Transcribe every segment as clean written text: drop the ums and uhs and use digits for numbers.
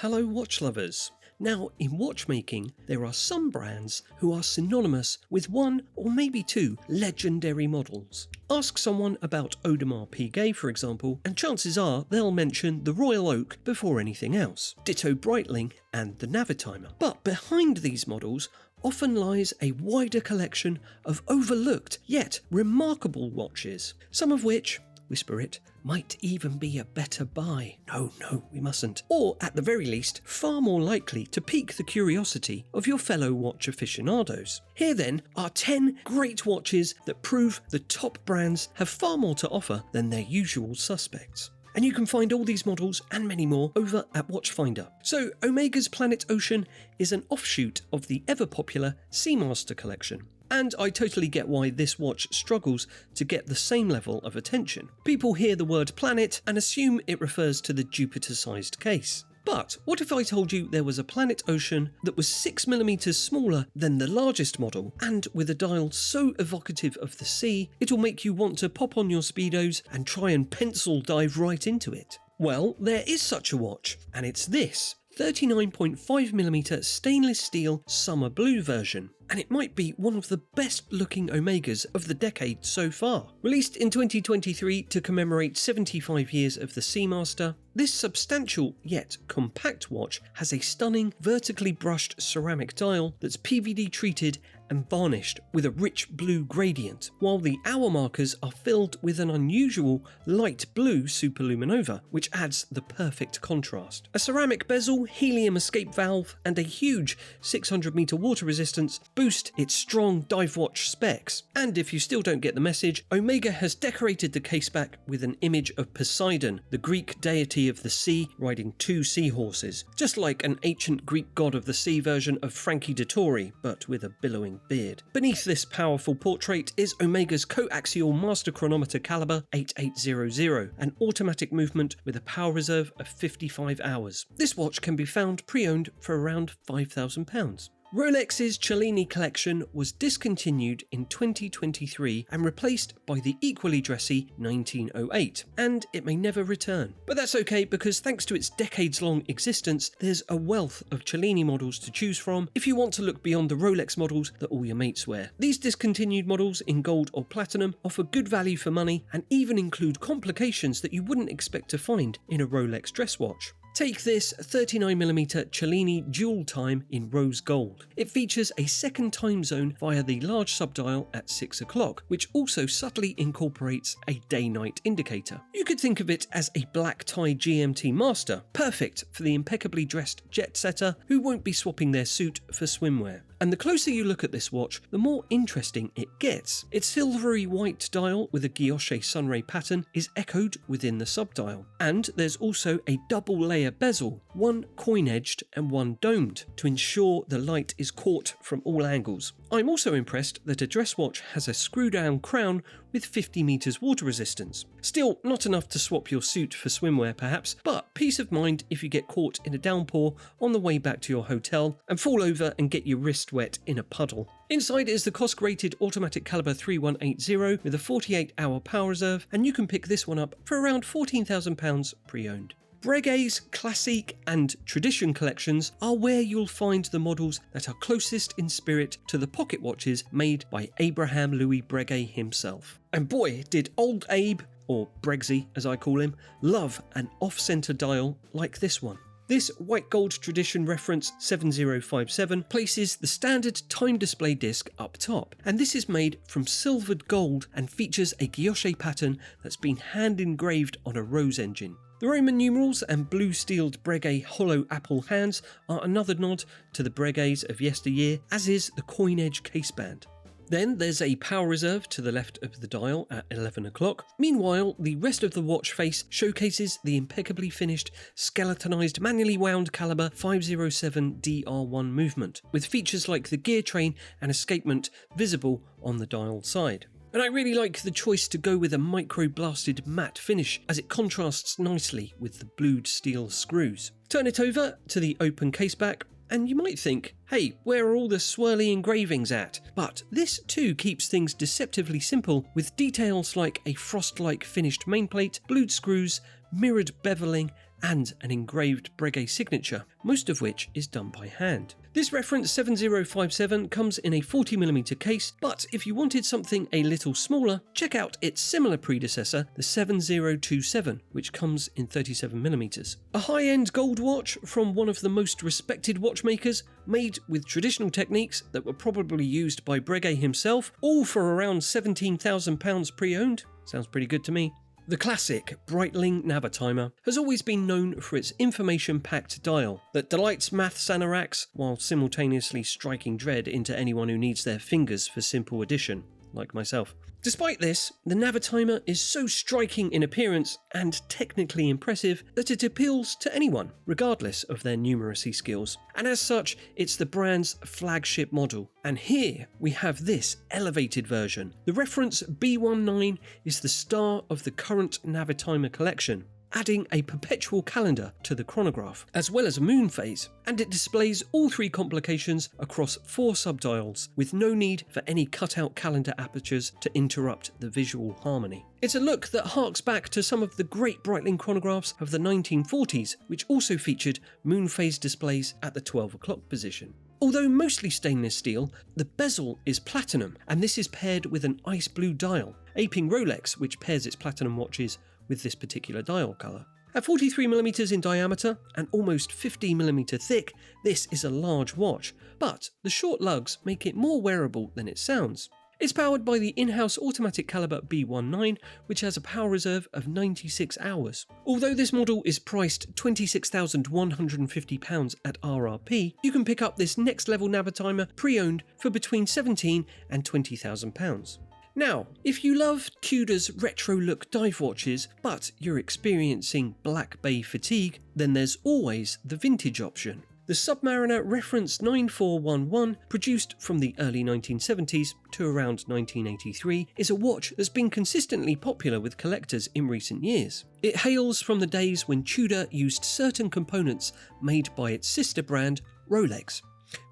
Hello watch lovers. Now, in watchmaking, there are some brands who are synonymous with one or maybe two legendary models. Ask someone about Audemars Piguet, for example, and chances are they'll mention the Royal Oak before anything else. Ditto Breitling and the Navitimer. But behind these models often lies a wider collection of overlooked yet remarkable watches, some of which, whisper it, might even be a better buy. No, we mustn't. Or, at the very least, far more likely to pique the curiosity of your fellow watch aficionados. Here then are 10 great watches that prove the top brands have far more to offer than their usual suspects. And you can find all these models and many more over at Watchfinder. So, Omega's Planet Ocean is an offshoot of the ever-popular Seamaster collection. And I totally get why this watch struggles to get the same level of attention. People hear the word planet and assume it refers to the Jupiter-sized case. But what if I told you there was a Planet Ocean that was 6mm smaller than the largest model, and with a dial so evocative of the sea, it'll make you want to pop on your speedos and try and pencil dive right into it? Well, there is such a watch, and it's this 39.5mm stainless steel summer blue version, and it might be one of the best looking Omegas of the decade so far. Released in 2023 to commemorate 75 years of the Seamaster, this substantial yet compact watch has a stunning vertically brushed ceramic dial that's PVD treated and varnished with a rich blue gradient, while the hour markers are filled with an unusual light blue superluminova, which adds the perfect contrast. A ceramic bezel, helium escape valve, and a huge 600-meter water resistance boost its strong dive watch specs. And if you still don't get the message, Omega has decorated the caseback with an image of Poseidon, the Greek deity of the sea, riding 2 seahorses, just like an ancient Greek god of the sea version of Frankie Dettori, but with a billowing beard. Beneath this powerful portrait is Omega's coaxial master chronometer caliber 8800, an automatic movement with a power reserve of 55 hours. This watch can be found pre-owned for around £5,000. Rolex's Cellini collection was discontinued in 2023 and replaced by the equally dressy 1908, and it may never return. But that's okay, because thanks to its decades-long existence, there's a wealth of Cellini models to choose from if you want to look beyond the Rolex models that all your mates wear. These discontinued models in gold or platinum offer good value for money and even include complications that you wouldn't expect to find in a Rolex dress watch. Take this 39mm Cellini dual time in rose gold. It features a second time zone via the large subdial at 6 o'clock, which also subtly incorporates a day-night indicator. You could think of it as a black tie GMT master, perfect for the impeccably dressed jet setter who won't be swapping their suit for swimwear. And the closer you look at this watch, the more interesting it gets. Its silvery white dial with a guilloche sunray pattern is echoed within the subdial. And there's also a double layer bezel, one coin-edged and one domed, to ensure the light is caught from all angles. I'm also impressed that a dress watch has a screw-down crown with 50 meters water resistance. Still, not enough to swap your suit for swimwear perhaps, but peace of mind if you get caught in a downpour on the way back to your hotel and fall over and get your wrist wet in a puddle. Inside is the cost-rated automatic caliber 3180 with a 48-hour power reserve, and you can pick this one up for around £14,000 pre-owned. Breguet's Classique and Tradition collections are where you'll find the models that are closest in spirit to the pocket watches made by Abraham Louis Breguet himself. And boy, did old Abe, or Bregsy as I call him, love an off-centre dial like this one. This white gold Tradition reference 7057 places the standard time display disc up top, and this is made from silvered gold and features a guilloche pattern that's been hand engraved on a rose engine. The Roman numerals and blue-steeled Breguet hollow apple hands are another nod to the Breguets of yesteryear, as is the coin-edge caseband. Then there's a power reserve to the left of the dial at 11 o'clock. Meanwhile, the rest of the watch face showcases the impeccably finished, skeletonized, manually wound caliber 507 DR1 movement, with features like the gear train and escapement visible on the dial side. And I really like the choice to go with a micro-blasted matte finish, as it contrasts nicely with the blued steel screws. Turn it over to the open caseback, and you might think, hey, where are all the swirly engravings at? But this too keeps things deceptively simple, with details like a frost-like finished mainplate, blued screws, mirrored beveling, and an engraved Breguet signature, most of which is done by hand. This reference 7057 comes in a 40mm case, but if you wanted something a little smaller, check out its similar predecessor, the 7027, which comes in 37mm. A high-end gold watch from one of the most respected watchmakers, made with traditional techniques that were probably used by Breguet himself, all for around £17,000 pre-owned. Sounds pretty good to me. The classic Breitling Navitimer has always been known for its information-packed dial that delights maths anoraks while simultaneously striking dread into anyone who needs their fingers for simple addition, like myself. Despite this, the Navitimer is so striking in appearance and technically impressive that it appeals to anyone, regardless of their numeracy skills. And as such, it's the brand's flagship model. And here we have this elevated version. The reference B19 is the star of the current Navitimer collection, adding a perpetual calendar to the chronograph, as well as a moon phase, and it displays all three complications across 4 subdials, with no need for any cut-out calendar apertures to interrupt the visual harmony. It's a look that harks back to some of the great Breitling chronographs of the 1940s, which also featured moon phase displays at the 12 o'clock position. Although mostly stainless steel, the bezel is platinum, and this is paired with an ice blue dial, aping Rolex, which pairs its platinum watches with this particular dial colour. At 43mm in diameter and almost 50mm thick, this is a large watch, but the short lugs make it more wearable than it sounds. It's powered by the in-house automatic caliber B19, which has a power reserve of 96 hours. Although this model is priced £26,150 at RRP, you can pick up this next level Navitimer pre-owned for between £17,000 and £20,000. Now, if you love Tudor's retro look dive watches, but you're experiencing Black Bay fatigue, then there's always the vintage option. The Submariner reference 9411, produced from the early 1970s to around 1983, is a watch that's been consistently popular with collectors in recent years. It hails from the days when Tudor used certain components made by its sister brand, Rolex,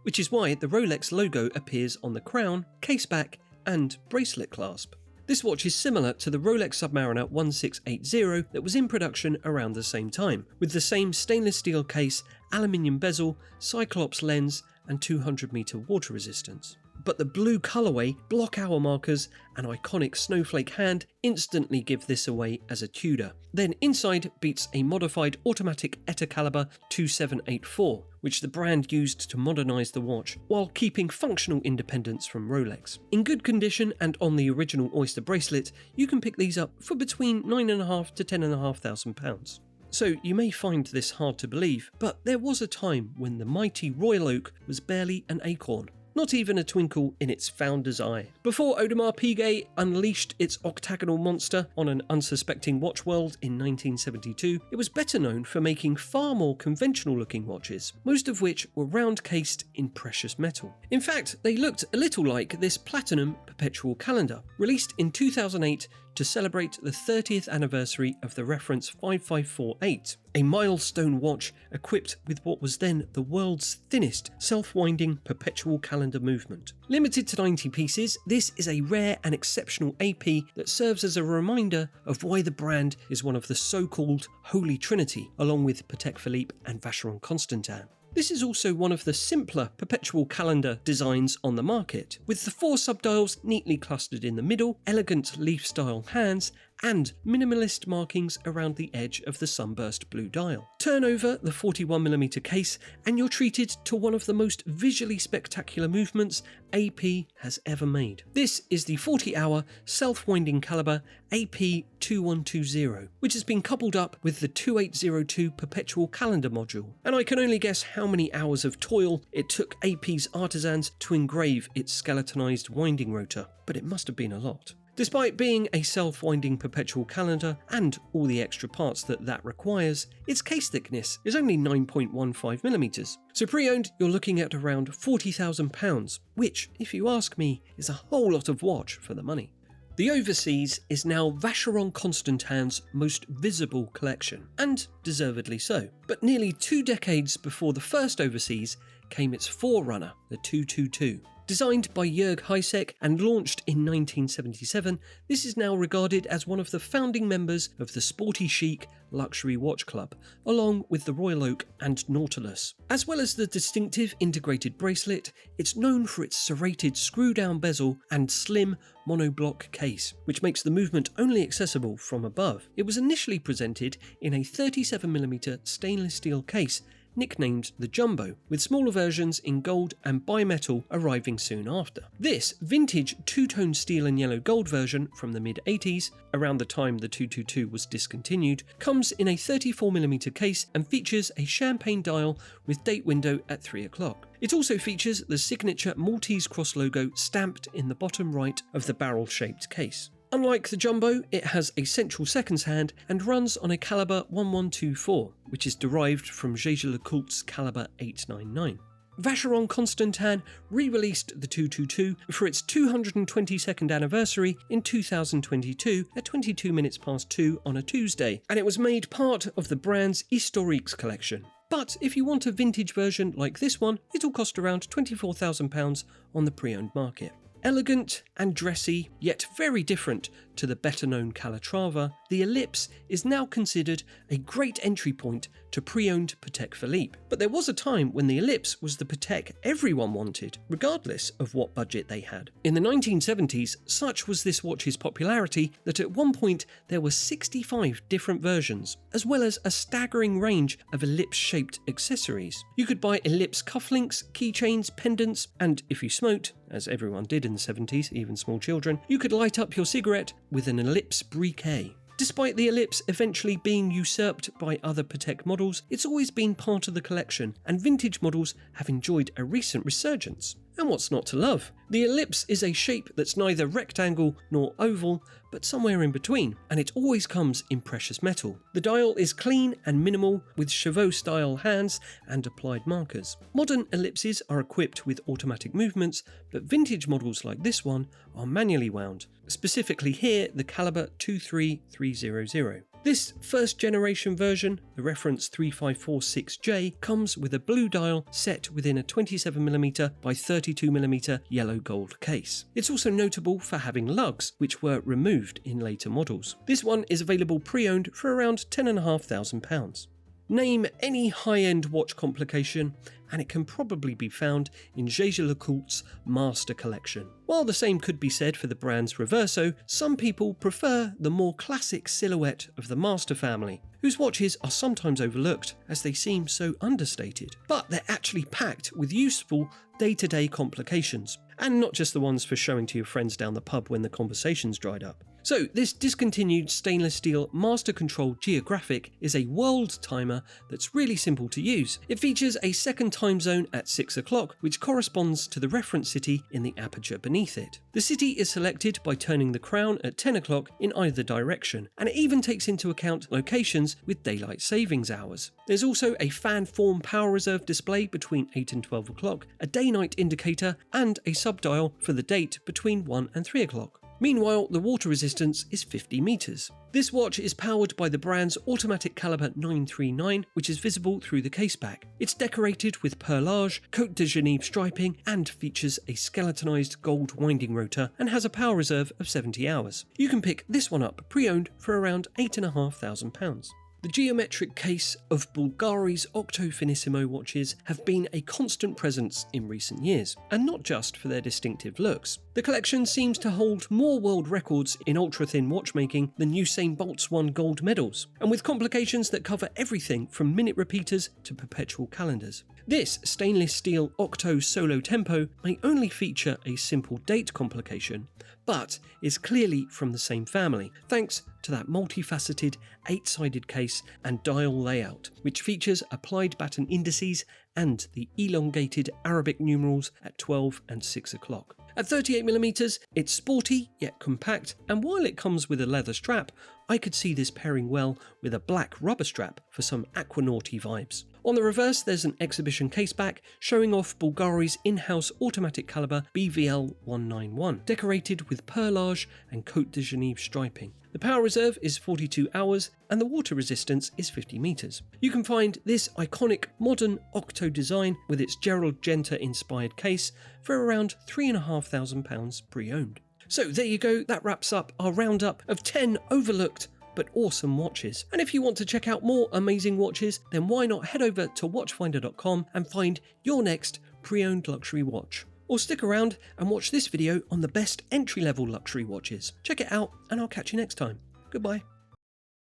which is why the Rolex logo appears on the crown, caseback, and bracelet clasp. This watch is similar to the Rolex Submariner 1680 that was in production around the same time, with the same stainless steel case, aluminium bezel, cyclops lens, and 200-meter water resistance. But the blue colourway, block hour markers, and iconic snowflake hand instantly give this away as a Tudor. Then inside beats a modified automatic Eta caliber 2784, which the brand used to modernise the watch while keeping functional independence from Rolex. In good condition and on the original Oyster bracelet, you can pick these up for between £9,500 to £10,500. So you may find this hard to believe, but there was a time when the mighty Royal Oak was barely an acorn. Not even a twinkle in its founder's eye. Before Audemars Piguet unleashed its octagonal monster on an unsuspecting watch world in 1972, it was better known for making far more conventional looking watches, most of which were round cased in precious metal. In fact, they looked a little like this platinum Perpetual calendar, released in 2008 to celebrate the 30th anniversary of the reference 5548, a milestone watch equipped with what was then the world's thinnest self-winding perpetual calendar movement. Limited to 90 pieces, this is a rare and exceptional AP that serves as a reminder of why the brand is one of the so-called Holy Trinity, along with Patek Philippe and Vacheron Constantin. This is also one of the simpler perpetual calendar designs on the market, with the 4 subdials neatly clustered in the middle, elegant leaf-style hands, and minimalist markings around the edge of the sunburst blue dial. Turn over the 41mm case and you're treated to one of the most visually spectacular movements AP has ever made. This is the 40-hour self-winding caliber AP2120, which has been coupled up with the 2802 perpetual calendar module, and I can only guess how many hours of toil it took AP's artisans to engrave its skeletonized winding rotor, but it must have been a lot. Despite being a self-winding perpetual calendar and all the extra parts that requires, its case thickness is only 9.15mm. So pre-owned, you're looking at around £40,000, which, if you ask me, is a whole lot of watch for the money. The Overseas is now Vacheron Constantin's most visible collection, and deservedly so. But nearly 2 decades before the first Overseas came its forerunner, the 222. Designed by Jörg Heisek and launched in 1977, this is now regarded as one of the founding members of the sporty chic luxury watch club, along with the Royal Oak and Nautilus. As well as the distinctive integrated bracelet, it's known for its serrated screw-down bezel and slim monoblock case, which makes the movement only accessible from above. It was initially presented in a 37mm stainless steel case nicknamed the Jumbo, with smaller versions in gold and bimetal arriving soon after. This vintage two-tone steel and yellow gold version from the mid-80s, around the time the 222 was discontinued, comes in a 34mm case and features a champagne dial with date window at 3 o'clock. It also features the signature Maltese cross logo stamped in the bottom right of the barrel-shaped case. Unlike the Jumbo, it has a central seconds hand and runs on a caliber 1124, which is derived from Jaeger-LeCoult's caliber 899. Vacheron Constantin re-released the 222 for its 222nd anniversary in 2022 at 22 minutes past 2 on a Tuesday, and it was made part of the brand's Historiques collection. But if you want a vintage version like this one, it'll cost around £24,000 on the pre-owned market. Elegant and dressy, yet very different to the better-known Calatrava, the Ellipse is now considered a great entry point to pre-owned Patek Philippe. But there was a time when the Ellipse was the Patek everyone wanted, regardless of what budget they had. In the 1970s, such was this watch's popularity that at one point there were 65 different versions, as well as a staggering range of Ellipse-shaped accessories. You could buy Ellipse cufflinks, keychains, pendants, and if you smoked, as everyone did in the 70s, even small children, you could light up your cigarette with an Ellipse briquet. Despite the Ellipse eventually being usurped by other Patek models, it's always been part of the collection, and vintage models have enjoyed a recent resurgence. And what's not to love? The Ellipse is a shape that's neither rectangle nor oval, but somewhere in between, and it always comes in precious metal. The dial is clean and minimal, with Chauveau-style hands and applied markers. Modern Ellipses are equipped with automatic movements, but vintage models like this one are manually wound, specifically here the caliber 23300. This first generation version, the reference 3546J, comes with a blue dial set within a 27mm by 32mm yellow gold case. It's also notable for having lugs, which were removed in later models. This one is available pre-owned for around £10,500. Name any high-end watch complication, and it can probably be found in Jaeger-LeCoult's Master collection. While the same could be said for the brand's Reverso, some people prefer the more classic silhouette of the Master family, whose watches are sometimes overlooked as they seem so understated. But they're actually packed with useful day-to-day complications, and not just the ones for showing to your friends down the pub when the conversation's dried up. So this discontinued stainless steel master control Geographic is a world timer that's really simple to use. It features a second time zone at 6 o'clock, which corresponds to the reference city in the aperture beneath it. The city is selected by turning the crown at 10 o'clock in either direction, and it even takes into account locations with daylight savings hours. There's also a fan form power reserve display between 8 and 12 o'clock, a day-night indicator, and a subdial for the date between 1 and 3 o'clock. Meanwhile, the water resistance is 50 metres. This watch is powered by the brand's automatic caliber 939, which is visible through the caseback. It's decorated with perlage, Côte de Genève striping, and features a skeletonized gold winding rotor and has a power reserve of 70 hours. You can pick this one up pre-owned for around £8,500. The geometric case of Bvlgari's Octo Finissimo watches have been a constant presence in recent years, and not just for their distinctive looks. The collection seems to hold more world records in ultra-thin watchmaking than Usain Bolt's won gold medals, and with complications that cover everything from minute repeaters to perpetual calendars. This stainless steel Octo Solotempo may only feature a simple date complication, but is clearly from the same family, thanks to that multifaceted 8-sided case and dial layout, which features applied batten indices and the elongated Arabic numerals at 12 and 6 o'clock. At 38mm, it's sporty yet compact, and while it comes with a leather strap, I could see this pairing well with a black rubber strap for some aquanauty vibes. On the reverse, there's an exhibition caseback showing off Bvlgari's in-house automatic caliber BVL-191, decorated with perlage and Côte de Genève striping. The power reserve is 42 hours and the water resistance is 50 meters. You can find this iconic modern Octo design with its Gerald Genta-Inspired case for around £3,500 pre-owned. So there you go, that wraps up our roundup of 10 overlooked but awesome watches. And if you want to check out more amazing watches, then why not head over to watchfinder.com and find your next pre-owned luxury watch. Or stick around and watch this video on the best entry-level luxury watches. Check it out and I'll catch you next time. Goodbye.